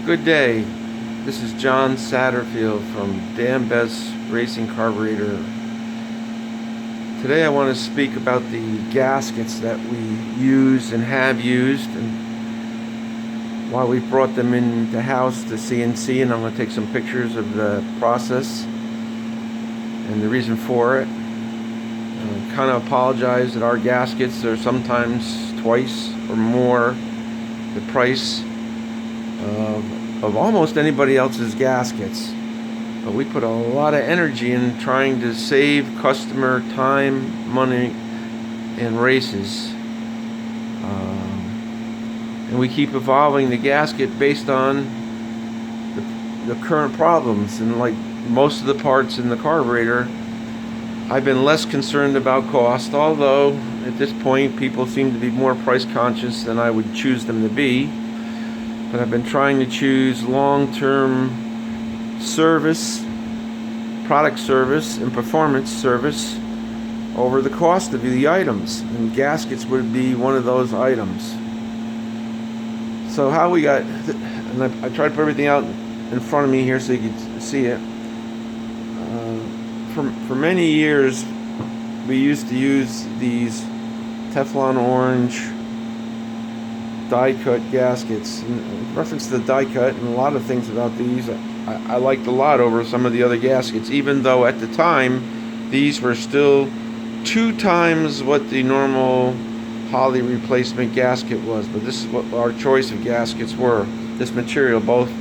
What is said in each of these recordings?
Good day. This is John Satterfield from Dan Best Racing Carburetor. Today I want to speak about the gaskets that we use and have used, and why we brought them into house to CNC, and I'm going to take some pictures of the process and the reason for it. I kind of apologize that our gaskets are sometimes twice or more the price of almost anybody else's gaskets, but we put a lot of energy in trying to save customer time, money, and races, and we keep evolving the gasket based on the current problems. And like most of the parts in the carburetor, I've been less concerned about cost, although at this point people seem to be more price conscious than I would choose them to be. But I've been trying to choose long-term service, product service, and performance service over the cost of the items, and gaskets would be one of those items. So how we got, and I tried to put everything out in front of me here so you can see it. For many years we used to use these Teflon orange die cut gaskets. In reference to the die cut and a lot of things about these, I liked a lot over some of the other gaskets, even though at the time these were still 2 times what the normal Holley replacement gasket was. But this is what our choice of gaskets were. This material, both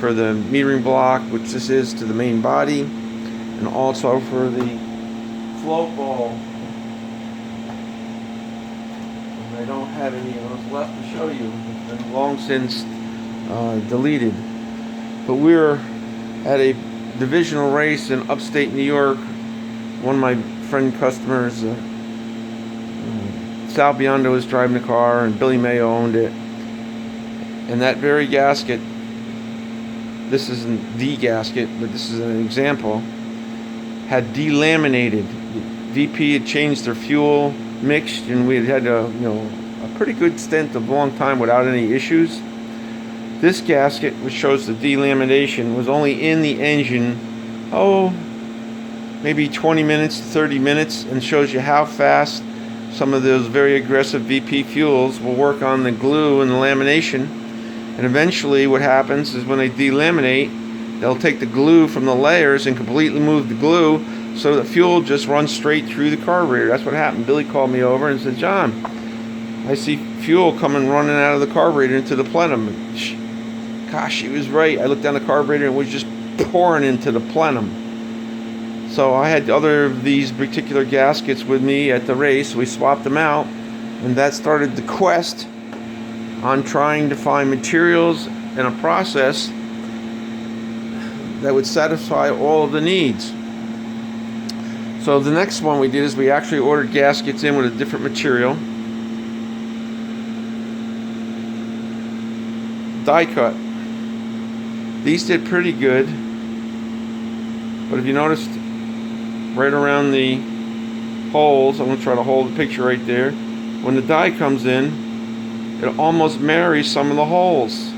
for the metering block, which this is, to the main body, and also for the float ball. I don't have any of those left to show you. It's been long since deleted. But we were at a divisional race in upstate New York. One of my friend customers, Sal Biondo, was driving the car, and Billy Mayo owned it. And that very gasket, this isn't the gasket, but this is an example, had delaminated. VP had changed their fuel mixed, and we had a pretty good stint of long time without any issues. This gasket, which shows the delamination, was only in the engine maybe 20 minutes to 30 minutes, and shows you how fast some of those very aggressive VP fuels will work on the glue and the lamination. And eventually what happens is when they delaminate, they'll take the glue from the layers and completely move the glue, so the fuel just runs straight through the carburetor. That's what happened. Billy called me over and said, "John, I see fuel running out of the carburetor into the plenum." Gosh, he was right. I looked down the carburetor and it was just pouring into the plenum. So I had other of these particular gaskets with me at the race. We swapped them out, and that started the quest on trying to find materials and a process that would satisfy all of the needs. So the next one we did is we actually ordered gaskets in with a different material. Die cut. These did pretty good, but if you noticed right around the holes, I'm going to try to hold the picture right there, when the die comes in, it almost marries some of the holes.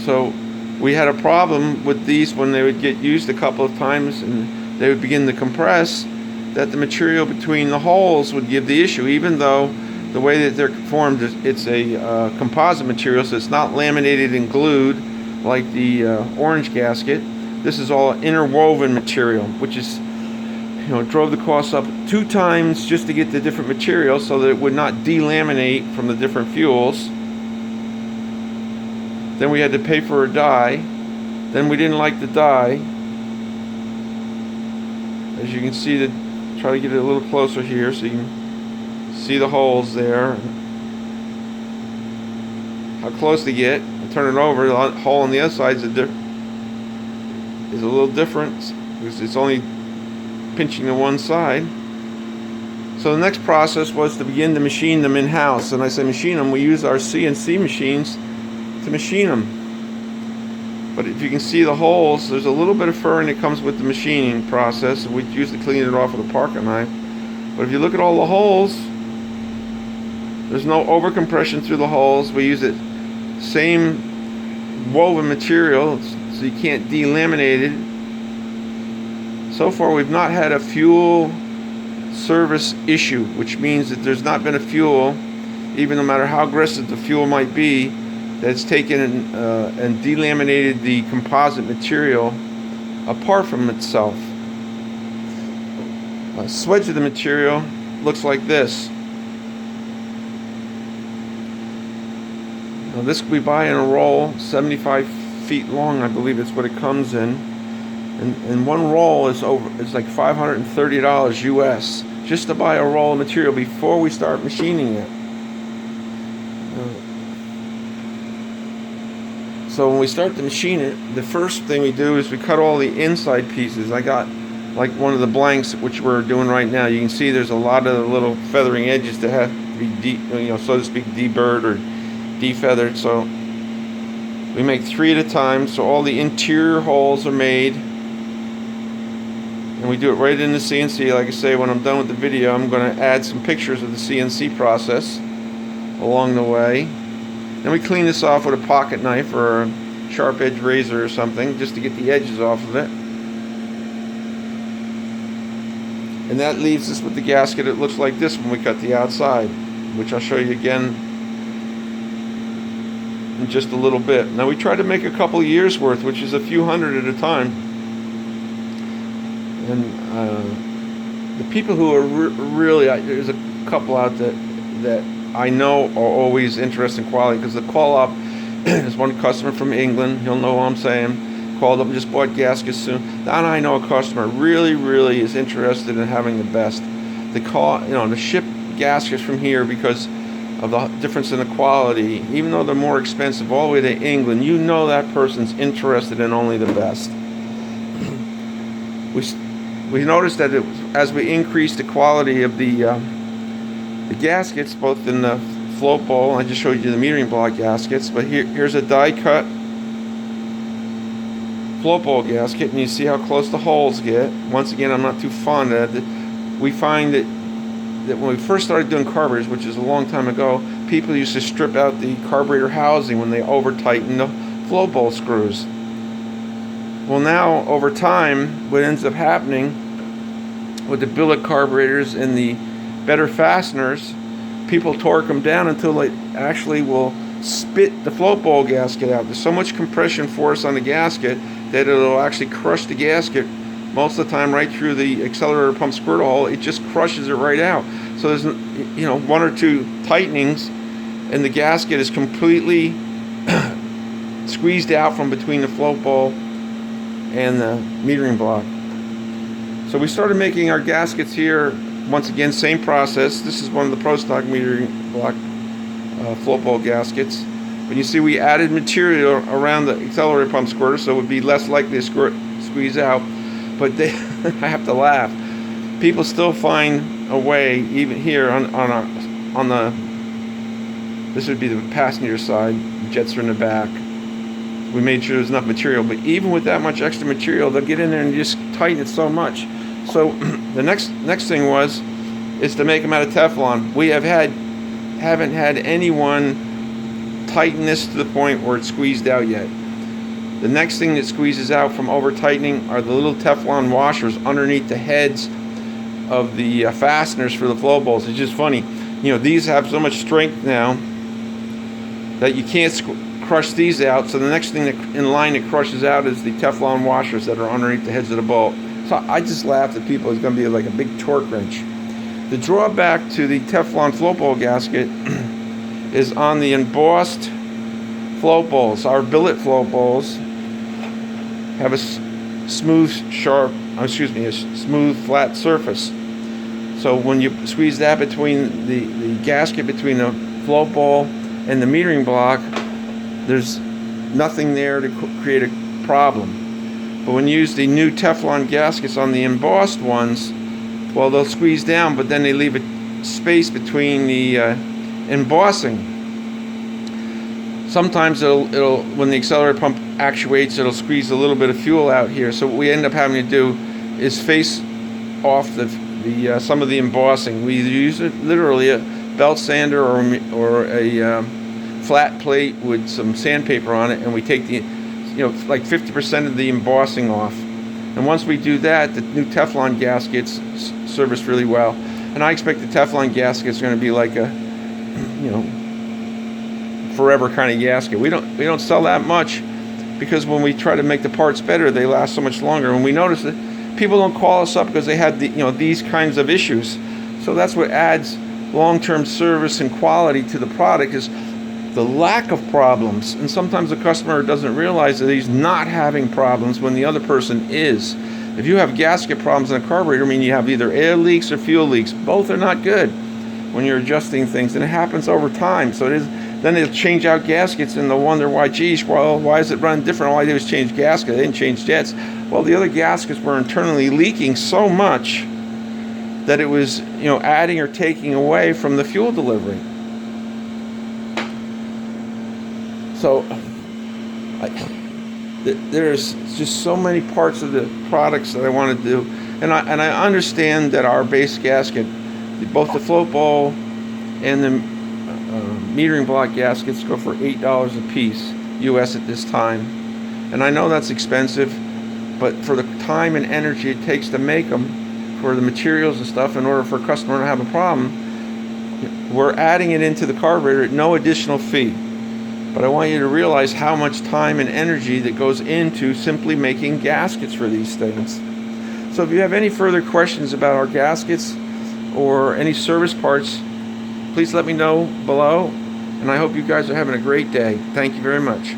So we had a problem with these when they would get used a couple of times and they would begin to compress, that the material between the holes would give the issue, even though the way that they're formed, it's a composite material, so it's not laminated and glued like the orange gasket. This is all interwoven material, which is, drove the cost up 2 times just to get the different material so that it would not delaminate from the different fuels. Then we had to pay for a die. Then we didn't like the die. As you can see, try to get it a little closer here so you can see the holes there. How close to get. I turn it over. The hole on the other side is a little different because it's only pinching to one side. So the next process was to begin to machine them in-house. And I say machine them, we use our CNC machines to machine them. But if you can see the holes, there's a little bit of furring that comes with the machining process, and we usually clean it off with a pocket knife. But if you look at all the holes, There's no overcompression through the holes. We use it same woven material, so you can't delaminate it. So far we've not had a fuel service issue, which means that there's not been a fuel, even no matter how aggressive the fuel might be, that's taken and delaminated the composite material apart from itself. A swedge of the material looks like this. Now this we buy in a roll, 75 feet long, I believe it's what it comes in. And one roll is like $530 US just to buy a roll of material before we start machining it. So when we start to machine it, the first thing we do is we cut all the inside pieces. I got like one of the blanks, which we're doing right now. You can see there's a lot of little feathering edges that have to be, so to speak, deburred or defeathered. So we make 3 at a time. So all the interior holes are made, and we do it right in the CNC. Like I say, when I'm done with the video, I'm going to add some pictures of the CNC process along the way. Then we clean this off with a pocket knife or a sharp edge razor or something, just to get the edges off of it. And that leaves us with the gasket. It looks like this when we cut the outside, which I'll show you again in just a little bit. Now we try to make a couple years worth, which is a few hundred at a time. And the people who are really, there's a couple out that I know are always interested in quality, because the call-up is one customer from England. He'll know what I'm saying. Called up and just bought gaskets soon. Now I know a customer really is interested in having the best. To ship gaskets from here because of the difference in the quality, even though they're more expensive, all the way to England, you know that person's interested in only the best. We noticed that as we increased the quality of the gaskets, both in the float bowl, I just showed you the metering block gaskets, but here's a die cut float bowl gasket, and you see how close the holes get. Once again, I'm not too fond of it. We find that when we first started doing carburetors, which is a long time ago, people used to strip out the carburetor housing when they over-tighten the float bowl screws. Well, now, over time, what ends up happening with the billet carburetors and the better fasteners, people torque them down until they actually will spit the float bowl gasket out. There's so much compression force on the gasket that it'll actually crush the gasket most of the time right through the accelerator pump squirtle hole. It just crushes it right out. So there's 1 or 2 tightenings and the gasket is completely squeezed out from between the float bowl and the metering block. So we started making our gaskets here. Once again, same process. This is one of the Pro Stock metering block float bowl gaskets. But you see we added material around the accelerator pump squirter, so it would be less likely to squeeze out. But I have to laugh. People still find a way, even here on the, this would be the passenger side, jets are in the back. We made sure there's enough material, but even with that much extra material, they'll get in there and just tighten it so much. So the next thing is to make them out of Teflon. We haven't had anyone tighten this to the point where it's squeezed out yet. The next thing that squeezes out from over tightening are the little Teflon washers underneath the heads of the fasteners for the flow bowls. It's just funny, these have so much strength now that you can't crush these out. So the next thing in line that crushes out is the Teflon washers that are underneath the heads of the bolt. So I just laughed at people. It's going to be like a big torque wrench. The drawback to the Teflon float bowl gasket is on the embossed float bowls. Our billet float bowls have a smooth, flat surface. So when you squeeze that between the gasket between the float bowl and the metering block, there's nothing there to create a problem. But when you use the new Teflon gaskets on the embossed ones, well, they'll squeeze down, but then they leave a space between the embossing. Sometimes it'll when the accelerator pump actuates, it'll squeeze a little bit of fuel out here. So what we end up having to do is face off some of the embossing. We use literally a belt sander or a flat plate with some sandpaper on it, and we take the, like 50% of the embossing off. And once we do that, the new Teflon gaskets service really well. And I expect the Teflon gaskets are going to be like a, forever kind of gasket. We don't sell that much, because when we try to make the parts better, they last so much longer. And we notice that people don't call us up because they had these kinds of issues. So that's what adds long-term service and quality to the product, is the lack of problems. And sometimes the customer doesn't realize that he's not having problems when the other person is. If you have gasket problems in a carburetor, I mean, you have either air leaks or fuel leaks. Both are not good when you're adjusting things, and it happens over time. So then they'll change out gaskets and they'll wonder why, geez, well, why is it running different? All I did was change gasket. They didn't change jets. Well, the other gaskets were internally leaking so much that it was, adding or taking away from the fuel delivery. So there's just so many parts of the products that I want to do, and I understand that our base gasket, both the float bowl and the metering block gaskets, go for $8 a piece US at this time, and I know that's expensive, but for the time and energy it takes to make them, for the materials and stuff, in order for a customer to have a problem, we're adding it into the carburetor at no additional fee. But I want you to realize how much time and energy that goes into simply making gaskets for these things. So if you have any further questions about our gaskets or any service parts, please let me know below. And I hope you guys are having a great day. Thank you very much.